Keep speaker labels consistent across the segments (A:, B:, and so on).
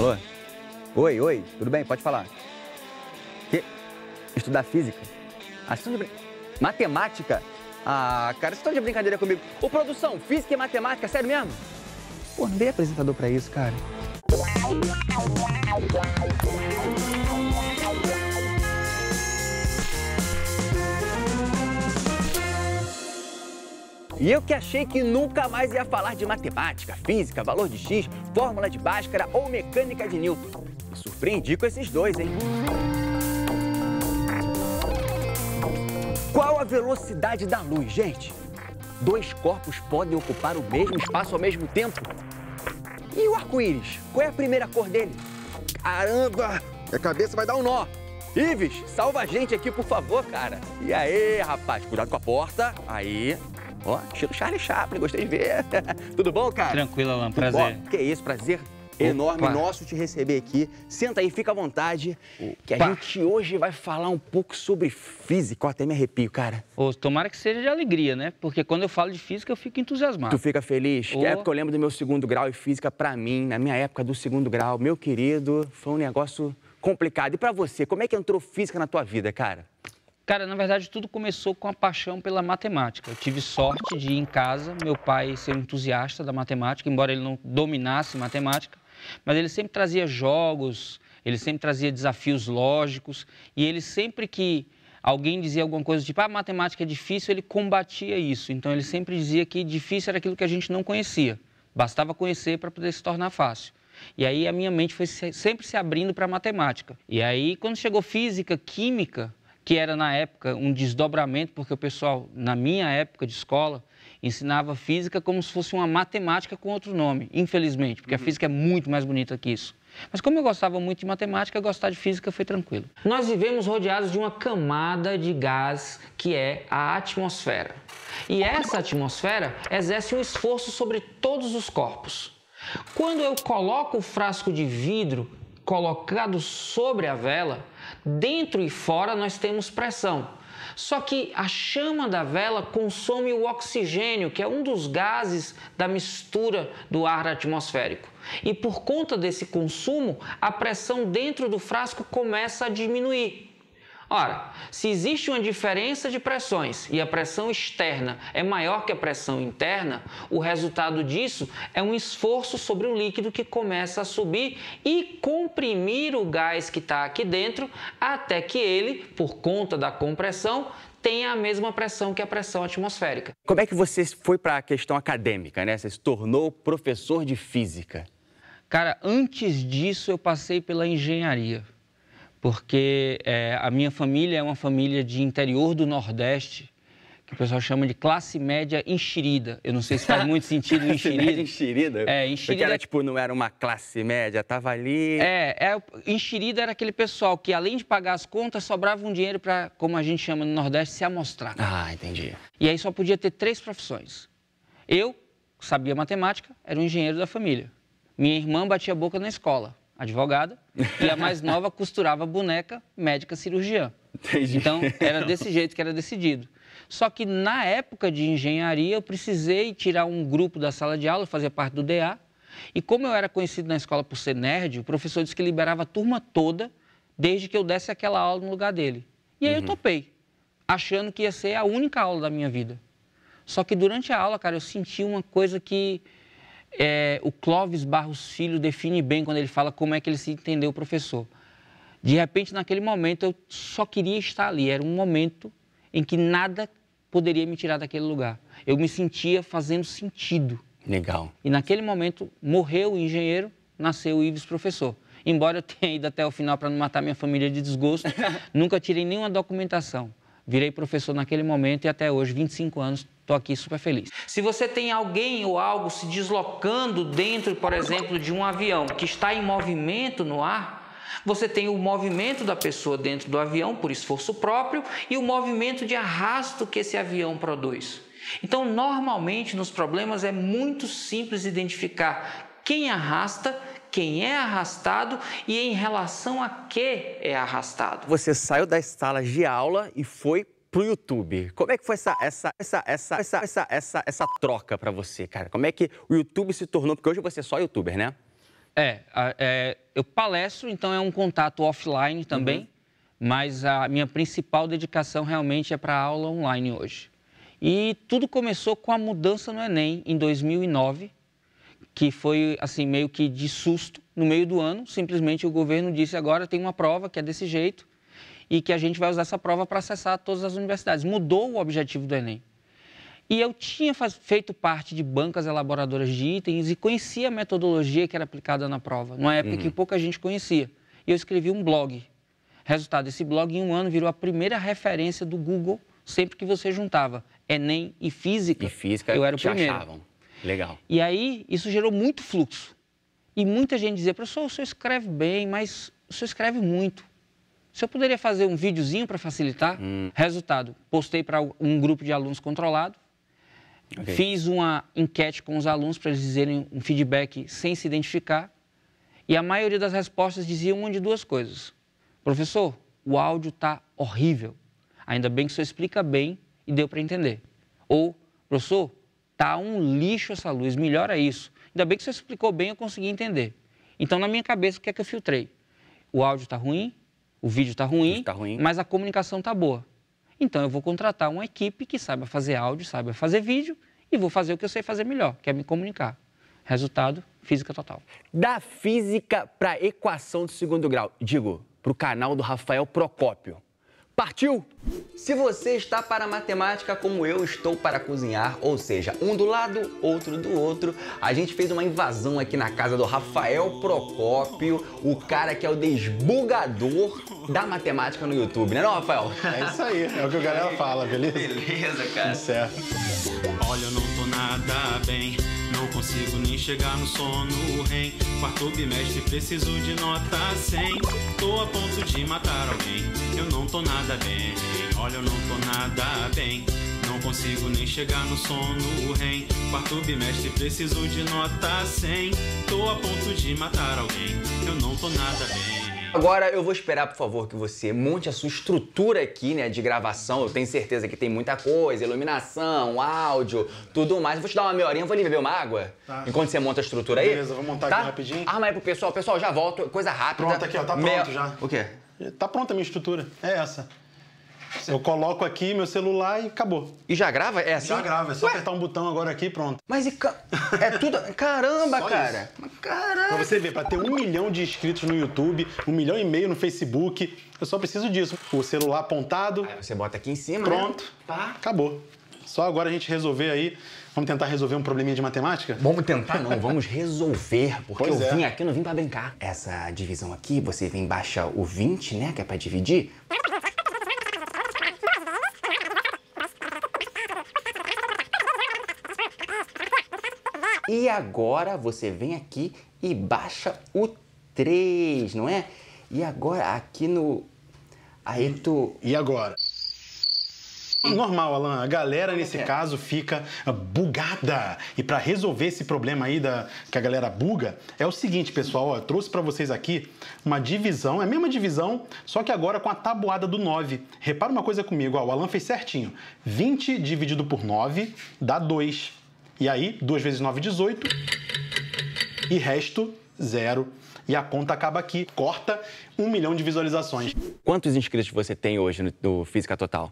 A: Alô? Oi, tudo bem? Pode falar. Que? Estudar física? Ah, vocês estão de matemática? Ah, cara, vocês estão de brincadeira comigo. Ô, produção, física e matemática, sério mesmo? Pô, não veio apresentador pra isso, cara. E eu que achei que nunca mais ia falar de matemática, física, valor de X, fórmula de Bhaskara ou mecânica de Newton. Me surpreendi com esses dois, hein? Qual a velocidade da luz, gente? Dois corpos podem ocupar o mesmo espaço ao mesmo tempo? E o arco-íris? Qual é a primeira cor dele? Caramba! Minha cabeça vai dar um nó. Ives, salva a gente aqui, por favor, cara. E aí, rapaz, cuidado com a porta. Aí. Ó, estilo Charlie Chaplin, gostei de ver. Tudo bom, cara?
B: Tranquilo, Alan, prazer.
A: Que isso, prazer enorme nosso te receber aqui. Senta aí, fica à vontade, que a gente hoje vai falar um pouco sobre física. Ó, até me arrepio, cara.
B: Tomara que seja de alegria, né? Porque quando eu falo de física, eu fico entusiasmado.
A: Tu fica feliz? É porque eu lembro do meu segundo grau e física, pra mim, na minha época do segundo grau, meu querido, foi um negócio complicado. E pra você, como é que entrou física na tua vida, cara?
B: Cara, na verdade, tudo começou com a paixão pela matemática. Eu tive sorte de ir em casa, meu pai ser um entusiasta da matemática, embora ele não dominasse matemática, mas ele sempre trazia jogos, ele sempre trazia desafios lógicos, e ele sempre que alguém dizia alguma coisa tipo, matemática é difícil, ele combatia isso. Então, ele sempre dizia que difícil era aquilo que a gente não conhecia. Bastava conhecer para poder se tornar fácil. E aí, a minha mente foi sempre se abrindo para a matemática. E aí, quando chegou física, química, que era, na época, um desdobramento, porque o pessoal, na minha época de escola, ensinava física como se fosse uma matemática com outro nome, infelizmente, porque a física é muito mais bonita que isso. Mas como eu gostava muito de matemática, gostar de física foi tranquilo. Nós vivemos rodeados de uma camada de gás que é a atmosfera. E essa atmosfera exerce um esforço sobre todos os corpos. Quando eu coloco o frasco de vidro colocado sobre a vela, dentro e fora nós temos pressão. Só que a chama da vela consome o oxigênio, que é um dos gases da mistura do ar atmosférico. E por conta desse consumo, a pressão dentro do frasco começa a diminuir. Ora, se existe uma diferença de pressões e a pressão externa é maior que a pressão interna, o resultado disso é um esforço sobre o líquido que começa a subir e comprimir o gás que está aqui dentro até que ele, por conta da compressão, tenha a mesma pressão que a pressão atmosférica.
A: Como é que você foi para a questão acadêmica, né? Você se tornou professor de física.
B: Cara, antes disso eu passei pela engenharia. Porque a minha família é uma família de interior do Nordeste, que o pessoal chama de classe média enxerida. Eu não sei se faz muito sentido enxerida.
A: Classe média enxerida?
B: Enxerida.
A: Porque era, tipo, não era uma classe média, tava ali...
B: Enxerida era aquele pessoal que, além de pagar as contas, sobrava um dinheiro para, como a gente chama no Nordeste, se amostrar.
A: Ah, entendi.
B: E aí só podia ter 3 profissões. Eu sabia matemática, era um engenheiro da família. Minha irmã batia a boca na escola, advogada, e a mais nova costurava boneca, médica, cirurgiã.
A: Entendi.
B: Então, era desse jeito que era decidido. Só que na época de engenharia, eu precisei tirar um grupo da sala de aula, fazer parte do DA, e como eu era conhecido na escola por ser nerd, o professor disse que liberava a turma toda, desde que eu desse aquela aula no lugar dele. E aí eu topei, achando que ia ser a única aula da minha vida. Só que durante a aula, cara, eu senti uma coisa que... o Clóvis Barros Filho define bem quando ele fala como é que ele se entendeu o professor. De repente, naquele momento, eu só queria estar ali. Era um momento em que nada poderia me tirar daquele lugar. Eu me sentia fazendo sentido.
A: Legal.
B: E naquele momento, morreu o engenheiro, nasceu o Ives professor. Embora eu tenha ido até o final para não matar minha família de desgosto, nunca tirei nenhuma documentação. Virei professor naquele momento e até hoje, 25 anos, estou aqui super feliz. Se você tem alguém ou algo se deslocando dentro, por exemplo, de um avião que está em movimento no ar, você tem o movimento da pessoa dentro do avião por esforço próprio e o movimento de arrasto que esse avião produz. Então, normalmente, nos problemas é muito simples identificar quem arrasta, quem é arrastado e em relação a que é arrastado.
A: Você saiu das salas de aula e foi pro YouTube. Como é que foi essa troca para você, cara? Como é que o YouTube se tornou? Porque hoje você é só youtuber, né?
B: Eu palestro, então é um contato offline também, mas a minha principal dedicação realmente é para a aula online hoje. E tudo começou com a mudança no Enem, em 2009, que foi, assim, meio que de susto, no meio do ano, simplesmente o governo disse, agora tem uma prova que é desse jeito, e que a gente vai usar essa prova para acessar todas as universidades. Mudou o objetivo do Enem. E eu tinha feito parte de bancas elaboradoras de itens e conhecia a metodologia que era aplicada na prova, numa época que pouca gente conhecia. E eu escrevi um blog. Resultado, esse blog em um ano virou a primeira referência do Google, sempre que você juntava Enem e Física, eu era o primeiro.
A: Achavam. Legal.
B: E aí, isso gerou muito fluxo. E muita gente dizia, professor, o senhor escreve bem, mas o senhor escreve muito. O senhor poderia fazer um videozinho para facilitar? Resultado, postei para um grupo de alunos controlado, fiz uma enquete com os alunos para eles dizerem um feedback sem se identificar, e a maioria das respostas dizia uma de duas coisas. Professor, o áudio está horrível, ainda bem que o senhor explica bem e deu para entender. Ou, professor, está um lixo essa luz, melhora isso. Ainda bem que o senhor explicou bem, eu consegui entender. Então, na minha cabeça, o que é que eu filtrei? O áudio está ruim, o vídeo está ruim, mas a comunicação está boa. Então, eu vou contratar uma equipe que saiba fazer áudio, saiba fazer vídeo e vou fazer o que eu sei fazer melhor, que é me comunicar. Resultado, física total.
A: Da física para equação de segundo grau. Digo, para o canal do Rafael Procópio. Partiu? Se você está para a matemática como eu estou para cozinhar, ou seja, um do lado, outro do outro, a gente fez uma invasão aqui na casa do Rafael Procópio, o cara que é o desbugador da matemática no YouTube, né não, Rafael?
C: É isso aí, é o que a galera fala, beleza?
A: Beleza, cara.
C: Tudo certo.
D: Olha, eu não tô nada bem, não consigo nem chegar no sono REM. Quarto bimestre preciso de nota 100, tô a ponto de matar alguém. Eu não tô nada bem, olha, eu não tô nada bem, não consigo nem chegar no sono REM. Quarto bimestre preciso de nota 100, tô a ponto de matar alguém. Eu não tô nada bem.
A: Agora eu vou esperar, por favor, que você monte a sua estrutura aqui, né, de gravação. Eu tenho certeza que tem muita coisa, iluminação, áudio, tudo mais. Eu vou te dar uma meia horinha, vou ali beber uma água, enquanto você monta a estrutura aí.
C: Beleza, vou montar aqui rapidinho.
A: Arma aí pro pessoal. Pessoal, já volto, coisa rápida.
C: Pronto aqui, ó, tá pronto já.
A: O quê?
C: Tá pronta a minha estrutura, é essa. Eu coloco aqui meu celular e acabou.
A: E já grava? É assim?
C: Já grava, é só apertar um botão agora aqui e pronto.
A: Mas é tudo... Caramba,
C: Só
A: cara.
C: isso.
A: Caramba.
C: Pra você ver, pra ter 1 milhão de inscritos no YouTube, 1,5 milhão no Facebook, eu só preciso disso. O celular apontado.
A: Aí você bota aqui em cima,
C: Pronto.
A: né? Tá.
C: Acabou. Só agora a gente resolver aí. Vamos tentar resolver um probleminha de matemática?
A: Vamos tentar não, vamos resolver, porque
C: Pois
A: eu
C: é.
A: vim aqui, eu não vim pra brincar. Essa divisão aqui, você vem baixa o 20, né, que é pra dividir. E agora você vem aqui e baixa o 3, não é? E agora aqui no... Aí tu...
C: E agora? Normal, Alan. A galera, nesse caso, fica bugada. E para resolver esse problema aí que a galera buga, é o seguinte, pessoal. Ó, eu trouxe para vocês aqui uma divisão, é a mesma divisão, só que agora com a tabuada do 9. Repara uma coisa comigo, ó, o Alan fez certinho. 20 dividido por 9 dá 2. E aí, 2 vezes 9, 18. E resto, 0. E a conta acaba aqui. Corta 1 milhão de visualizações.
A: Quantos inscritos você tem hoje no Física Total?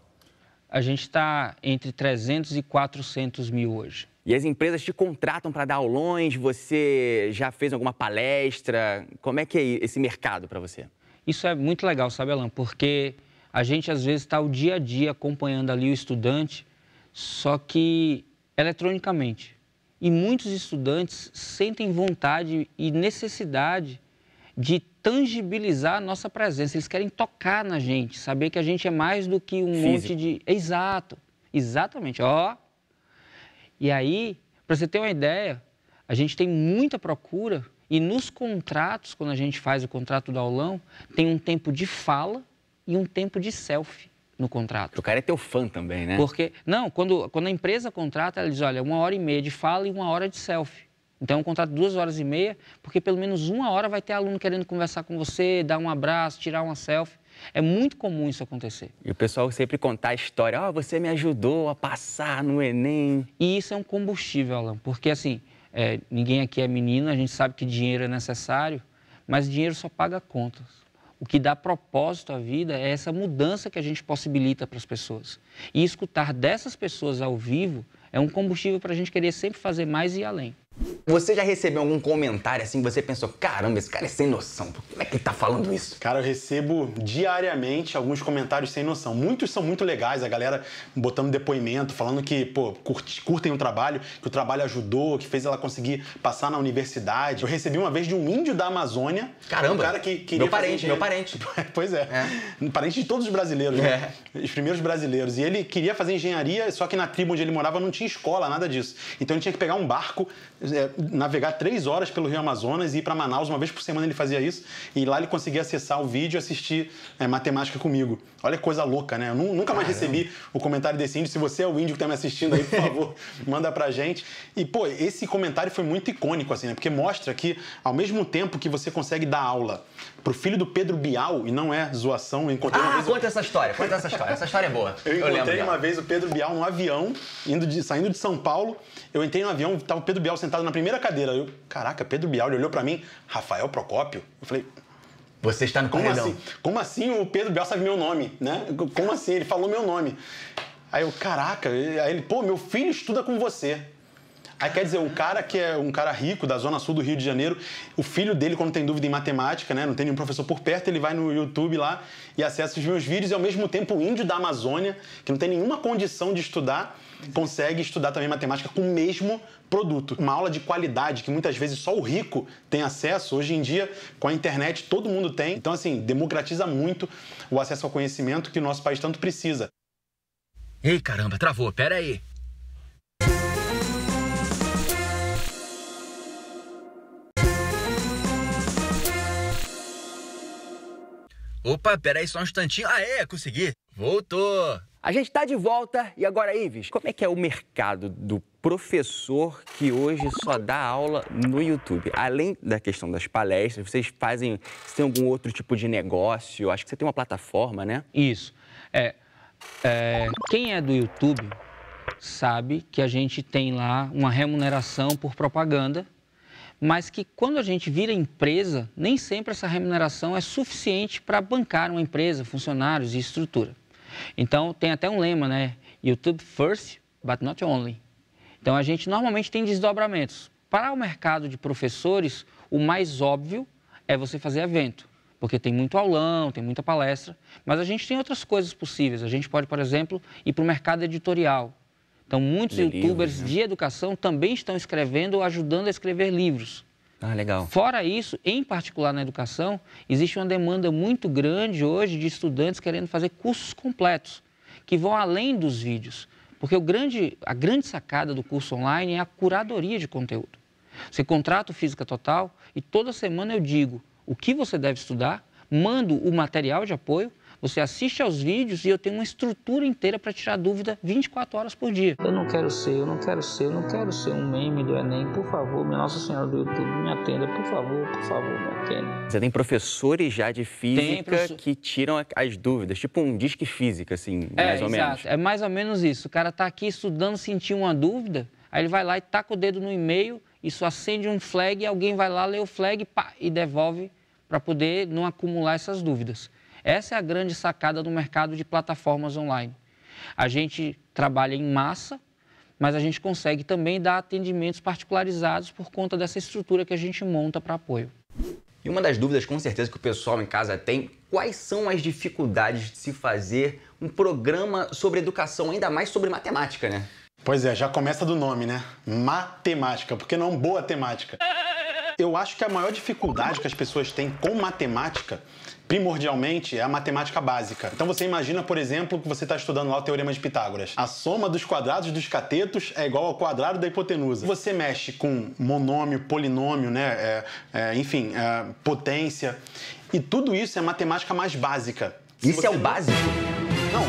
B: A gente está entre 300 e 400 mil hoje.
A: E as empresas te contratam para dar aulões? Você já fez alguma palestra? Como é que é esse mercado para você?
B: Isso é muito legal, sabe, Alan? Porque a gente, às vezes, está o dia a dia acompanhando ali o estudante, só que eletronicamente. E muitos estudantes sentem vontade e necessidade de tangibilizar a nossa presença. Eles querem tocar na gente, saber que a gente é mais do que um monte de... Exato, exatamente, ó. E aí, para você ter uma ideia, a gente tem muita procura e nos contratos, quando a gente faz o contrato do aulão, tem um tempo de fala e um tempo de selfie no contrato.
A: O cara é teu fã também, né?
B: Porque, não, quando a empresa contrata, ela diz, olha, 1h30 de fala e 1 hora de selfie. Então, é um contrato de 2h30, porque pelo menos 1 hora vai ter aluno querendo conversar com você, dar um abraço, tirar uma selfie. É muito comum isso acontecer.
A: E o pessoal sempre contar a história, ó, você me ajudou a passar no Enem.
B: E isso é um combustível, Alan, porque assim, ninguém aqui é menino, a gente sabe que dinheiro é necessário, mas dinheiro só paga contas. O que dá propósito à vida é essa mudança que a gente possibilita para as pessoas. E escutar dessas pessoas ao vivo é um combustível para a gente querer sempre fazer mais e ir além.
A: Você já recebeu algum comentário assim, você pensou, caramba, esse cara é sem noção, como é que ele tá falando isso?
C: Cara, eu recebo diariamente alguns comentários sem noção. Muitos são muito legais, a galera botando depoimento, falando que, pô, curtem o trabalho, que o trabalho ajudou, que fez ela conseguir passar na universidade. Eu recebi uma vez de um índio da Amazônia.
A: Caramba,
C: um cara que queria
A: meu parente.
C: Pois é. Parente de todos os brasileiros, né? Os primeiros brasileiros. E ele queria fazer engenharia, só que na tribo onde ele morava não tinha escola, nada disso. Então ele tinha que pegar um barco, navegar 3 horas pelo Rio Amazonas e ir para Manaus. Uma vez por semana ele fazia isso. E lá ele conseguia acessar o vídeo e assistir matemática comigo. Olha que coisa louca, né? Eu nunca mais recebi o comentário desse índio. Se você é o índio que tá me assistindo aí, por favor, manda pra gente. E, pô, esse comentário foi muito icônico, assim, né? Porque mostra que, ao mesmo tempo que você consegue dar aula pro filho do Pedro Bial, e não é zoação, eu encontrei uma vez...
A: Conta essa história. Essa história é boa.
C: Eu encontrei uma vez o Pedro Bial num avião, saindo de São Paulo. Eu entrei no avião, tava o Pedro Bial sentado na primeira cadeira. Caraca, Pedro Bial, ele olhou pra mim, Rafael Procópio. Eu falei...
A: Você está no corredão.
C: Como assim o Pedro Bial sabe meu nome, né? Como assim? Ele falou meu nome. Aí eu, caraca, aí ele, pô, meu filho estuda com você. Aí quer dizer, um cara que é um cara rico da zona sul do Rio de Janeiro, o filho dele, quando tem dúvida em matemática, né, não tem nenhum professor por perto, ele vai no YouTube lá e acessa os meus vídeos, e ao mesmo tempo o índio da Amazônia, que não tem nenhuma condição de estudar, consegue estudar também matemática com o mesmo produto. Uma aula de qualidade que muitas vezes só o rico tem acesso. Hoje em dia, com a internet, todo mundo tem. Então, assim, democratiza muito o acesso ao conhecimento que o nosso país tanto precisa.
A: Ei, caramba, travou, pera aí. Opa, peraí só um instantinho. Aê, consegui. Voltou. A gente tá de volta. E agora, Ives, como é que é o mercado do professor que hoje só dá aula no YouTube? Além da questão das palestras, vocês tem algum outro tipo de negócio? Acho que você tem uma plataforma, né?
B: Isso. Quem é do YouTube sabe que a gente tem lá uma remuneração por propaganda, mas que quando a gente vira empresa, nem sempre essa remuneração é suficiente para bancar uma empresa, funcionários e estrutura. Então, tem até um lema, né? YouTube first, but not only. Então, a gente normalmente tem desdobramentos. Para o mercado de professores, o mais óbvio é você fazer evento, porque tem muito aulão, tem muita palestra, mas a gente tem outras coisas possíveis. A gente pode, por exemplo, ir para o mercado editorial. Então, muitos youtubers de educação também estão escrevendo ou ajudando a escrever livros.
A: Ah, legal.
B: Fora isso, em particular na educação, existe uma demanda muito grande hoje de estudantes querendo fazer cursos completos, que vão além dos vídeos. Porque a grande sacada do curso online é a curadoria de conteúdo. Você contrata o Física Total e toda semana eu digo o que você deve estudar, mando o material de apoio, você assiste aos vídeos e eu tenho uma estrutura inteira para tirar dúvida 24 horas por dia. Eu não quero ser um meme do Enem. Por favor, minha Nossa Senhora do YouTube, me atenda. Por favor, me atenda.
A: Você tem professores já de física que tiram as dúvidas, tipo um disque física, assim, mais ou menos.
B: É mais ou menos isso. O cara está aqui estudando, sentiu uma dúvida, aí ele vai lá e taca o dedo no e-mail, isso acende um flag, alguém vai lá, lê o flag, pá, e devolve para poder não acumular essas dúvidas. Essa é a grande sacada do mercado de plataformas online. A gente trabalha em massa, mas a gente consegue também dar atendimentos particularizados por conta dessa estrutura que a gente monta para apoio.
A: E uma das dúvidas, com certeza, que o pessoal em casa tem, quais são as dificuldades de se fazer um programa sobre educação, ainda mais sobre matemática, né?
C: Pois é, já começa do nome, né? Matemática, porque não boa temática. Eu acho que a maior dificuldade que as pessoas têm com matemática, primordialmente, é a matemática básica. Então você imagina, por exemplo, que você está estudando lá o Teorema de Pitágoras. A soma dos quadrados dos catetos é igual ao quadrado da hipotenusa. Você mexe com monômio, polinômio, né? Potência. E tudo isso é matemática mais básica.
A: Isso é o básico?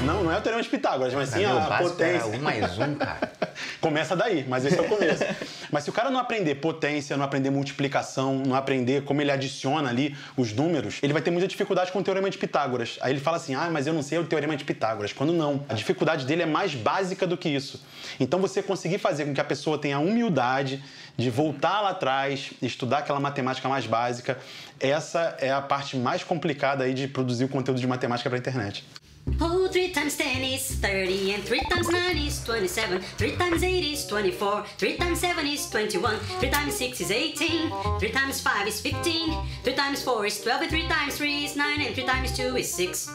C: Não é o Teorema de Pitágoras, mas sim a potência.
A: Era 1 mais 1, cara.
C: Começa daí, mas esse é o começo. Mas se o cara não aprender potência, não aprender multiplicação, não aprender como ele adiciona ali os números, ele vai ter muita dificuldade com o Teorema de Pitágoras. Aí ele fala assim, mas eu não sei o Teorema de Pitágoras. Quando não. A dificuldade dele é mais básica do que isso. Então você conseguir fazer com que a pessoa tenha a humildade de voltar lá atrás, estudar aquela matemática mais básica. Essa é a parte mais complicada aí de produzir o conteúdo de matemática para a internet.
E: Oh, 3 times 10 is 30, and 3 times 9 is 27, 3 times 8 is 24, 3 times 7 is 21, 3 times 6 is 18, 3 times 5 is 15, 3 times 4 is 12, and 3 times 3 is 9, and 3 times 2 is 6,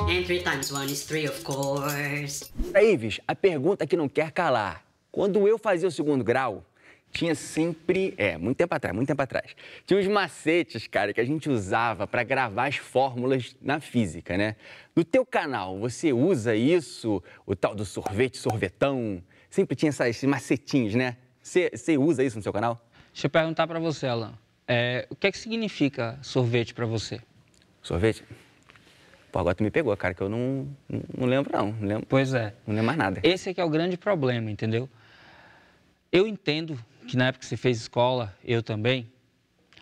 E: and 3 times 1 is 3, of course.
A: Ives, a pergunta que não quer calar. Quando eu fazia o segundo grau, tinha sempre, muito tempo atrás, tinha uns macetes, cara, que a gente usava para gravar as fórmulas na física, né? No teu canal, você usa isso, o tal do sorvetão? Sempre tinha esses macetinhos, né? Você usa isso no seu canal?
B: Deixa eu perguntar para você, Alan. O que é que significa sorvete para você?
A: Sorvete? Pô, agora tu me pegou, cara, que eu não lembro, não. Não lembro,
B: Pois é.
A: Não lembro mais nada.
B: Esse é que é o grande problema, entendeu? Eu entendo que na época que você fez escola, eu também,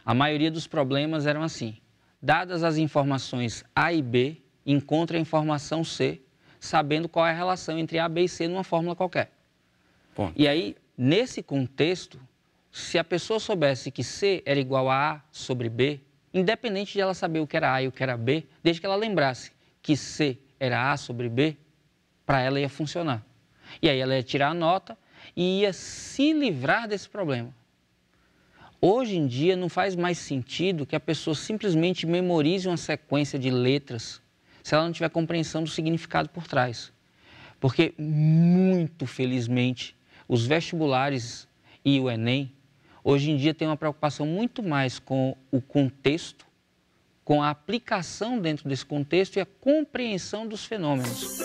B: a maioria dos problemas eram assim. Dadas as informações A e B, encontre a informação C, sabendo qual é a relação entre A, B e C numa fórmula qualquer.
A: Ponto.
B: E aí, nesse contexto, se a pessoa soubesse que C era igual a A sobre B, independente de ela saber o que era A e o que era B, desde que ela lembrasse que C era A sobre B, para ela ia funcionar. E aí ela ia tirar a nota e ia se livrar desse problema. Hoje em dia não faz mais sentido que a pessoa simplesmente memorize uma sequência de letras se ela não tiver compreensão do significado por trás. Porque, muito felizmente, os vestibulares e o Enem, hoje em dia, têm uma preocupação muito mais com o contexto, com a aplicação dentro desse contexto e a compreensão dos fenômenos.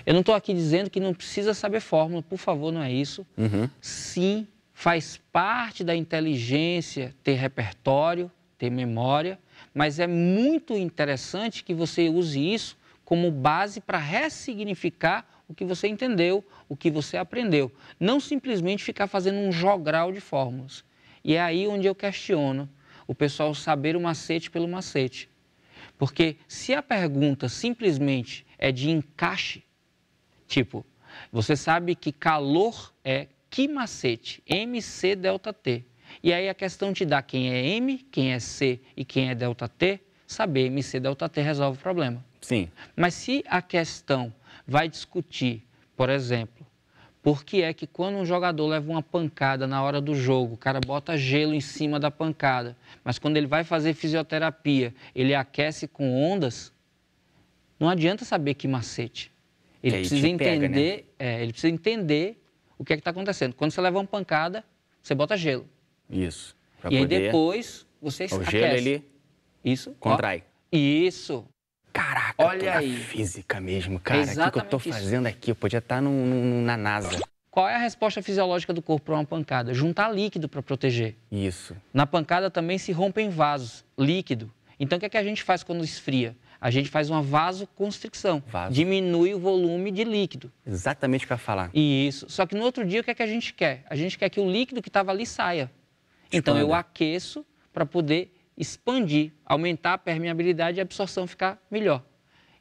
B: Eu não estou aqui dizendo que não precisa saber fórmula, por favor, não é isso. Sim, faz parte da inteligência ter repertório, ter memória, mas é muito interessante que você use isso como base para ressignificar o que você entendeu, o que você aprendeu. Não simplesmente ficar fazendo um jogral de fórmulas. E é aí onde eu questiono o pessoal saber o macete pelo macete. Porque se a pergunta simplesmente é de encaixe, tipo, você sabe que calor é que macete? MC delta T. E aí a questão te dá quem é M, quem é C e quem é delta T, saber MC delta T resolve o problema.
A: Sim.
B: Mas se a questão vai discutir, por exemplo, por que é que quando um jogador leva uma pancada na hora do jogo, o cara bota gelo em cima da pancada, mas quando ele vai fazer fisioterapia, ele aquece com ondas, não adianta saber que macete. Ele precisa entender, ele precisa entender o que é que está acontecendo. Quando você leva uma pancada, você bota gelo.
A: Isso.
B: E aí depois você aquece.
A: O gelo, ele contrai.
B: Isso.
A: Caraca,
B: olha aí.
A: Física mesmo, cara. O que eu tô fazendo aqui? Eu podia estar na NASA.
B: Qual é a resposta fisiológica do corpo para uma pancada? Juntar líquido para proteger.
A: Isso.
B: Na pancada também se rompem vasos, líquido. Então o que é que a gente faz quando esfria? A gente faz uma vasoconstricção, diminui o volume de líquido.
A: Exatamente o que eu ia falar.
B: Isso. Só que no outro dia, o que é que a gente quer? A gente quer que o líquido que estava ali saia. Então eu aqueço para poder expandir, aumentar a permeabilidade e a absorção ficar melhor.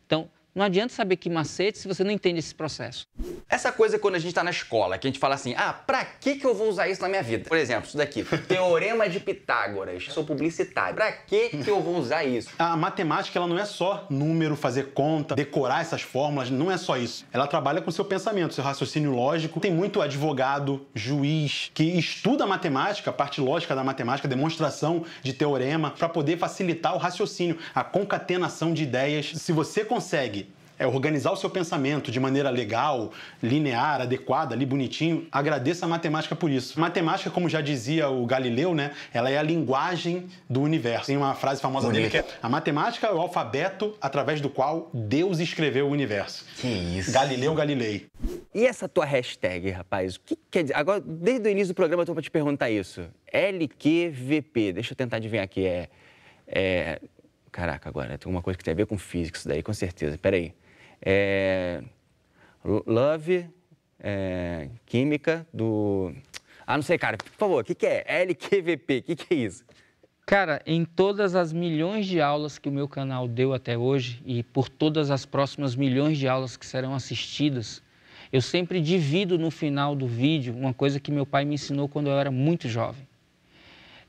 B: Então, não adianta saber que macete se você não entende esse processo.
A: Essa coisa quando a gente está na escola, que a gente fala assim, pra que eu vou usar isso na minha vida? Por exemplo, isso daqui, Teorema de Pitágoras, sou publicitário, pra que eu vou usar isso?
C: A matemática, ela não é só número, fazer conta, decorar essas fórmulas, não é só isso. Ela trabalha com o seu pensamento, seu raciocínio lógico. Tem muito advogado, juiz, que estuda a matemática, a parte lógica da matemática, demonstração de teorema, para poder facilitar o raciocínio, a concatenação de ideias. Se você consegue organizar o seu pensamento de maneira legal, linear, adequada, ali bonitinho, agradeça a matemática por isso. Matemática, como já dizia o Galileu, né, ela é a linguagem do universo. Tem uma frase famosa dele que é: a matemática é o alfabeto através do qual Deus escreveu o universo.
A: Que isso?
C: Galileu Galilei.
A: E essa tua hashtag, rapaz, o que quer dizer? Agora, desde o início do programa eu tô pra te perguntar isso. LQVP, deixa eu tentar adivinhar aqui, Caraca, agora tem alguma coisa que tem a ver com física, isso daí, com certeza. Peraí. Love, química do... Ah, não sei, cara. Por favor, o que é LQVP? O que é isso?
B: Cara, em todas as milhões de aulas que o meu canal deu até hoje e por todas as próximas milhões de aulas que serão assistidas, eu sempre divido no final do vídeo uma coisa que meu pai me ensinou quando eu era muito jovem.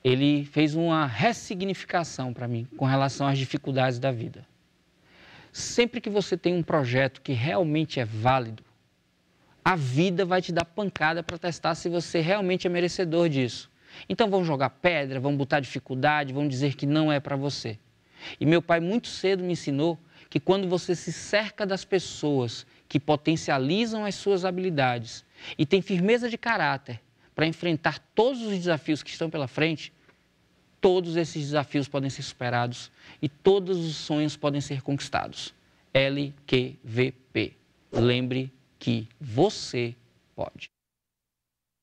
B: Ele fez uma ressignificação para mim com relação às dificuldades da vida. Sempre que você tem um projeto que realmente é válido, a vida vai te dar pancada para testar se você realmente é merecedor disso. Então vão jogar pedra, vão botar dificuldade, vão dizer que não é para você. E meu pai muito cedo me ensinou que quando você se cerca das pessoas que potencializam as suas habilidades e tem firmeza de caráter para enfrentar todos os desafios que estão pela frente, todos esses desafios podem ser superados e todos os sonhos podem ser conquistados. LQVP. Lembre que você pode.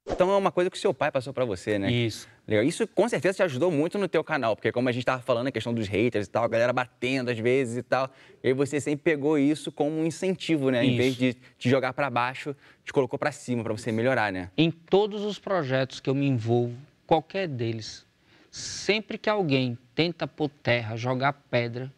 A: Então é uma coisa que o seu pai passou pra você, né?
B: Isso.
A: Legal. Isso com certeza te ajudou muito no teu canal, porque como a gente tava falando, a questão dos haters e tal, a galera batendo às vezes e tal, e aí você sempre pegou isso como um incentivo, né? Em vez de te jogar pra baixo, te colocou pra cima pra você melhorar, né?
B: Em todos os projetos que eu me envolvo, qualquer deles, sempre que alguém tenta pôr terra, jogar pedra,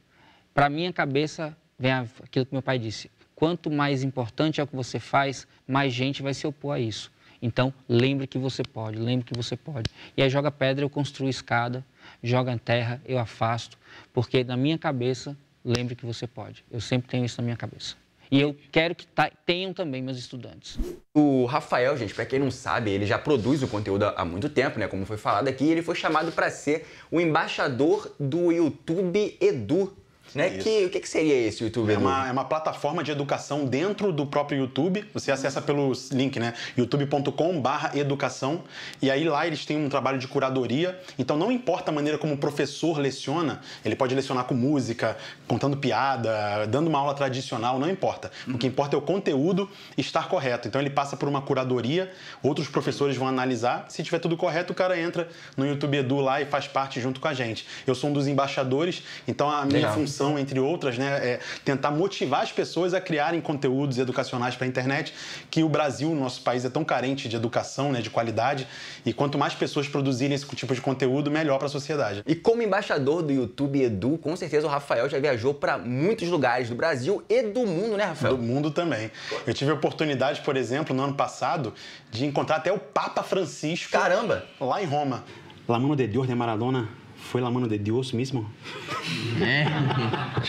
B: pra minha cabeça vem aquilo que meu pai disse: quanto mais importante é o que você faz, mais gente vai se opor a isso. Então, lembre que você pode, lembre que você pode. E aí joga pedra, eu construo escada, joga em terra, eu afasto, porque na minha cabeça, lembre que você pode. Eu sempre tenho isso na minha cabeça. E eu quero que tenham também meus estudantes.
A: O Rafael, gente, para quem não sabe, ele já produz o conteúdo há muito tempo, né? Como foi falado aqui, ele foi chamado para ser o embaixador do YouTube Edu. Né? O que seria esse YouTube Edu?
C: É uma plataforma de educação dentro do próprio YouTube. Você acessa pelo link, né? youtube.com/educação. E aí lá eles têm um trabalho de curadoria. Então não importa a maneira como o professor leciona, ele pode lecionar com música, contando piada, dando uma aula tradicional, não importa. O que importa é o conteúdo estar correto. Então ele passa por uma curadoria, outros professores vão analisar. Se tiver tudo correto, o cara entra no YouTube Edu lá e faz parte junto com a gente. Eu sou um dos embaixadores, então a minha função, entre outras, né, é tentar motivar as pessoas a criarem conteúdos educacionais para a internet, que o Brasil, nosso país, é tão carente de educação, né, de qualidade, e quanto mais pessoas produzirem esse tipo de conteúdo, melhor para a sociedade.
A: E como embaixador do YouTube Edu, com certeza o Rafael já viajou para muitos lugares do Brasil e do mundo, né, Rafael?
C: Do mundo também. Eu tive a oportunidade, por exemplo, no ano passado, de encontrar até o Papa Francisco.
A: Caramba!
C: Lá em Roma. La mano de Dios de Maradona foi la mano de Dios mesmo?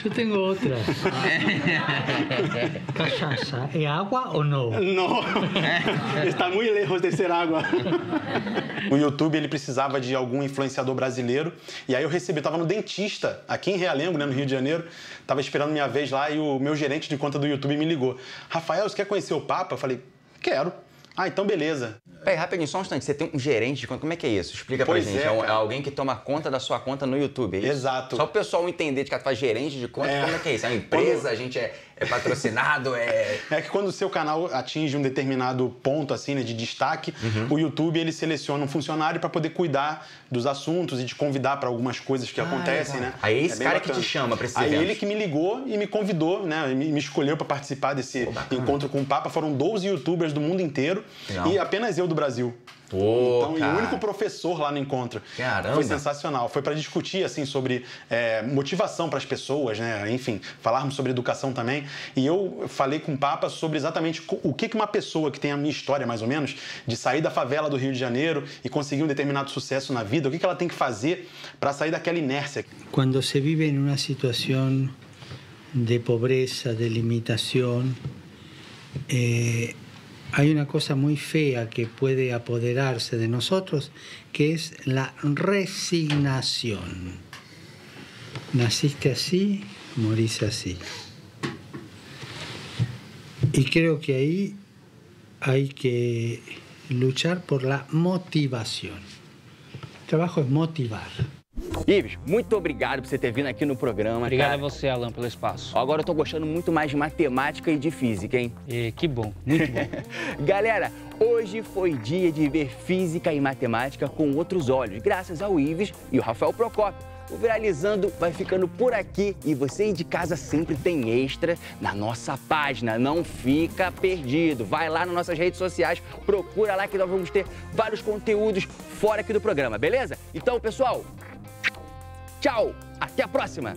F: Eu tenho outra. Cachaça é água ou não?
C: Não, está muito lejos de ser água. O YouTube, ele precisava de algum influenciador brasileiro, e aí eu estava no dentista, aqui em Realengo, né, no Rio de Janeiro, estava esperando minha vez lá e o meu gerente de conta do YouTube me ligou. Rafael, você quer conhecer o Papa? Eu falei, quero. Ah, então beleza.
A: Peraí, rapidinho, só um instante. Você tem um gerente de conta, como é que é isso? Explica pra gente. É alguém que toma conta da sua conta no YouTube, é isso?
C: Exato.
A: Só o pessoal entender de que faz gerente de conta, como é que é isso? É uma empresa, a gente é patrocinado, É
C: que quando o seu canal atinge um determinado ponto, assim, né, de destaque, o YouTube, ele seleciona um funcionário para poder cuidar dos assuntos e te convidar para algumas coisas que acontecem, né?
A: Aí é esse cara que te chama para esse evento.
C: Aí ele que me ligou e me convidou, né? Me escolheu para participar desse encontro com o Papa. Foram 12 youtubers do mundo inteiro. Legal. E apenas eu do Brasil. Então, e o único professor lá no encontro.
A: Caramba.
C: Foi sensacional. Foi para discutir, assim, sobre motivação para as pessoas, né? Enfim, falarmos sobre educação também. E eu falei com o Papa sobre exatamente o que uma pessoa que tem a minha história, mais ou menos, de sair da favela do Rio de Janeiro e conseguir um determinado sucesso na vida, o que ela tem que fazer para sair daquela inércia.
F: Quando se vive em uma situação de pobreza, de limitação, hay una cosa muy fea que puede apoderarse de nosotros, que es la resignación. Naciste así, morís así. Y creo que ahí hay que luchar por la motivación. El trabajo es motivar.
A: Ives, muito obrigado por você ter vindo aqui no programa.
B: Obrigado
A: cara.
B: a você, Alan, pelo espaço.
A: Agora eu tô gostando muito mais de matemática e de física, hein?
B: Que bom, muito bom.
A: Galera, hoje foi dia de ver física e matemática com outros olhos, graças ao Ives e o Rafael Procópio. O Viralizando vai ficando por aqui e você aí de casa sempre tem extra na nossa página. Não fica perdido. Vai lá nas nossas redes sociais, procura lá que nós vamos ter vários conteúdos fora aqui do programa, beleza? Então, pessoal, tchau! Até a próxima!